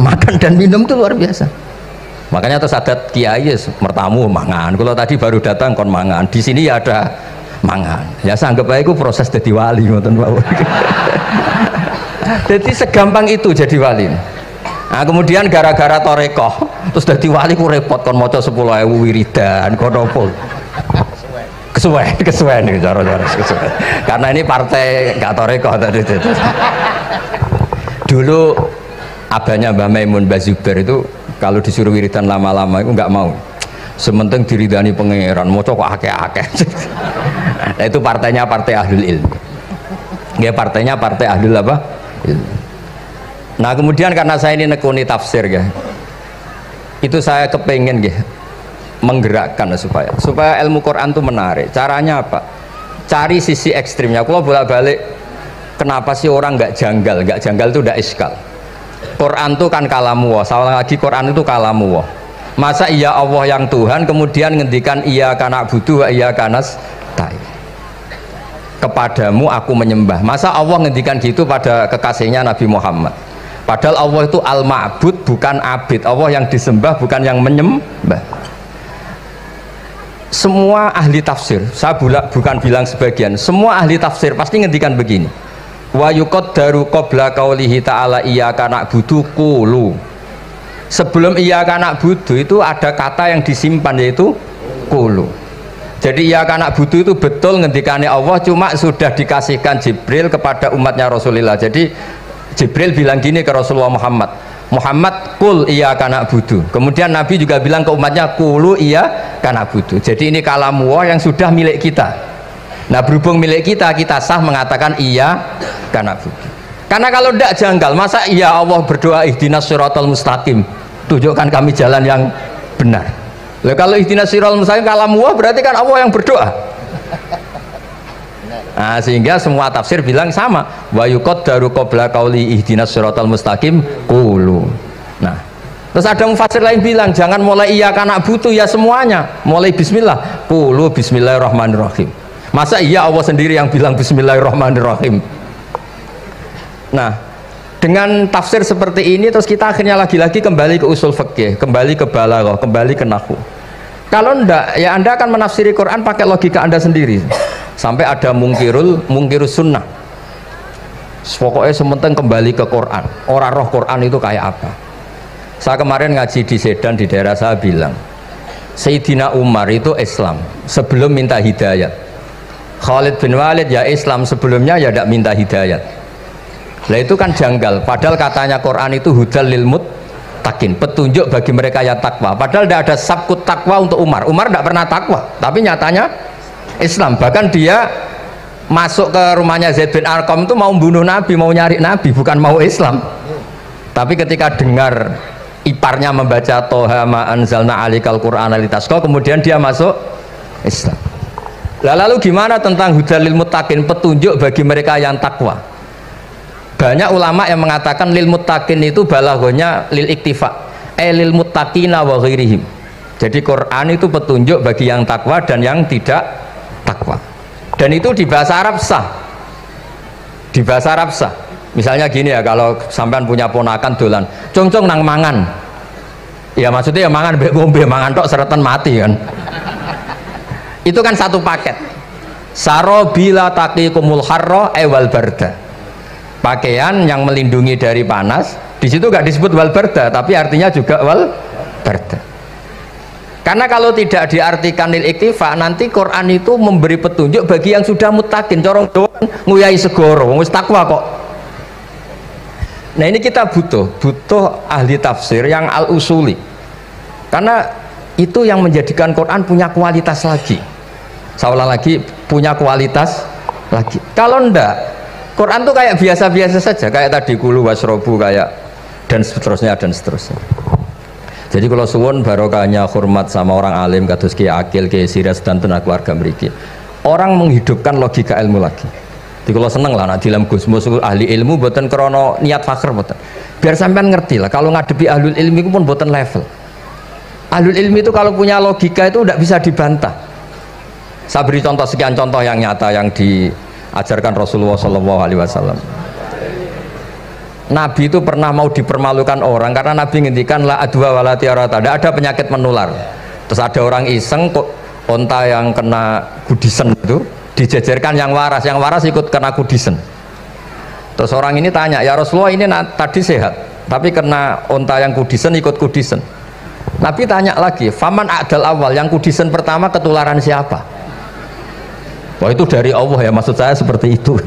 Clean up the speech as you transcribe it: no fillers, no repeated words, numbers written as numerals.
Makan dan minum itu luar biasa. Makanya terus adat kiai mertamu mangan. Kalau tadi baru datang kon mangan. Di sini ya ada mangan. Ya saya anggap aja itu proses jadi wali ngoten Pak. Jadi segampang itu jadi wali. Nah, kemudian gara-gara torekoh terus jadi wali ku repot kon maca 10.000 wiridan kon opo. Kesuwen nih cara-cara kesuwen. Karena ini partai gak torekoh tadi. Dulu abahnya Mbah Maimun Mbah Zubair itu kalau disuruh wiridan lama-lama itu nggak mau. Sementing diridani pangeran, moco kok akeh-akeh. Nah, itu partainya partai ahlul ilmi. Ya partainya partai ahlul apa? Ilmi. Nah kemudian karena saya ini nekuni tafsir ya, itu saya kepengen ya menggerakkan supaya ilmu Quran itu menarik. Caranya apa? Cari sisi ekstrimnya. Kalau bolak-balik, kenapa sih orang nggak janggal? Nggak janggal itu udah iskal. Quran itu kan kalamu Allah. Salah lagi Quran itu kalamu Allah. Masa iya Allah yang Tuhan kemudian ngendikan iya kana butuh iya kanas tai. Kepadamu aku menyembah. Masa Allah ngendikan gitu pada kekasihnya Nabi Muhammad. Padahal Allah itu al-ma'bud bukan abid. Allah yang disembah bukan yang menyembah. Semua ahli tafsir, saya bukan bilang sebagian, semua ahli tafsir pasti ngendikan begini. Wa yuqaddaru qabla qaulihi ta'ala iyyaka na'budu qulu. Sebelum iyyaka na'budu itu ada kata yang disimpan yaitu qulu. Jadi iyyaka na'budu itu betul ngendikane Allah, cuma sudah dikasihkan Jibril kepada umatnya Rasulullah. Jadi Jibril bilang gini ke Rasulullah Muhammad, Muhammad kul iyyaka na'budu. Kemudian Nabi juga bilang ke umatnya qulu iyyaka na'budu. Jadi ini kalamu Allah yang sudah milik kita. Nah berhubung milik kita, kita sah mengatakan iya karena bukti. Karena kalau tidak janggal, masa iya Allah berdoa ihdinas siratal mustaqim, tunjukkan kami jalan yang benar. Lah kalau ihdinas siratal mustaqim kalamu Allah berarti kan Allah yang berdoa. Nah sehingga semua tafsir bilang sama. Wa yuqaddaru qabla qauli ihdinas siratal mustaqim qulu. Nah, terus ada mufassir lain bilang jangan mulai iya karena butuh ya semuanya, mulai bismillah, qulu bismillahirrahmanirrahim. Masa iya Allah sendiri yang bilang bismillahirrahmanirrahim. Nah dengan tafsir seperti ini terus kita akhirnya lagi-lagi kembali ke usul fikih, kembali ke balaghah, kembali ke nahwu. Kalau ndak ya Anda akan menafsiri Quran pakai logika Anda sendiri. Sampai ada mungkirus sunnah. Pokoknya sementing kembali ke Quran. Orang roh Quran itu kayak apa? Saya kemarin ngaji di Sedan di daerah saya bilang Sayyidina Umar itu Islam sebelum minta hidayat. Khalid bin Walid ya Islam sebelumnya ya tidak minta hidayat. Nah itu kan janggal. Padahal katanya Quran itu hudal lil muttaqin, petunjuk bagi mereka yang takwa. Padahal tidak ada sabkut takwa untuk Umar. Umar tidak pernah takwa, tapi nyatanya Islam. Bahkan dia masuk ke rumahnya Zaid bin Arqam itu mau bunuh Nabi, mau nyari Nabi, bukan mau Islam. Tapi ketika dengar iparnya membaca Toha ma anzalna alikal Qur'ana litasqa, kemudian dia masuk Islam. Lalu gimana tentang hudalil muttaqin, petunjuk bagi mereka yang takwa? Banyak ulama yang mengatakan lil muttaqin itu balaghahnya lil iktifa, lil muttaqina wa ghairihim. Jadi Quran itu petunjuk bagi yang takwa dan yang tidak takwa. Dan itu di bahasa Arab sah. Di bahasa Arab sah. Misalnya gini ya, kalau sampean punya ponakan dolan, cong-cong nang mangan. Ya maksudnya ya mangan mbek ngombe, mangan tok seretan mati kan. Itu kan satu paket. Sarobila taqikumul harra wal barda. Pakaian yang melindungi dari panas. Di situ gak disebut wal barda, tapi artinya juga wal barda. Karena kalau tidak diartikan lil iktifa, nanti Quran itu memberi petunjuk bagi yang sudah muttaqin. Corong doan nguyai segoro, wis takwa kok. Nah ini kita butuh ahli tafsir yang al-usuli. Karena itu yang menjadikan Quran punya kualitas lagi. Seolah lagi punya kualitas lagi. Kalau ndak, Quran tuh kayak biasa-biasa saja, kayak tadi kulu wasrobu kayak dan seterusnya dan seterusnya. Jadi kalau suwun barokahnya hormat sama orang alim kados Ki Akil, Ki Siras dan tenaga keluarga mriki. Orang menghidupkan logika ilmu lagi. Jadi kalau seneng lah nak dalam Gusmus ahli ilmu boten krono niat fakir boten. Biar sampean ngerti lah kalau ngadepi ahlul ilmi itu pun boten level. Ahlul ilmi itu kalau punya logika itu tidak bisa dibantah. Saya beri contoh sekian contoh yang nyata yang diajarkan Rasulullah SAW. Nabi itu pernah mau dipermalukan orang karena Nabi ngendikan la adwa wala tiarata, tidak ada penyakit menular. Terus ada orang iseng kok onta yang kena kudisen itu dijejerkan yang waras ikut kena kudisen. Terus orang ini tanya, ya Rasulullah ini tadi sehat tapi kena onta yang kudisen ikut kudisen. Nabi tanya lagi, faman a'dal awal, yang kudisen pertama ketularan siapa? Wah itu dari Allah ya, maksud saya seperti itu.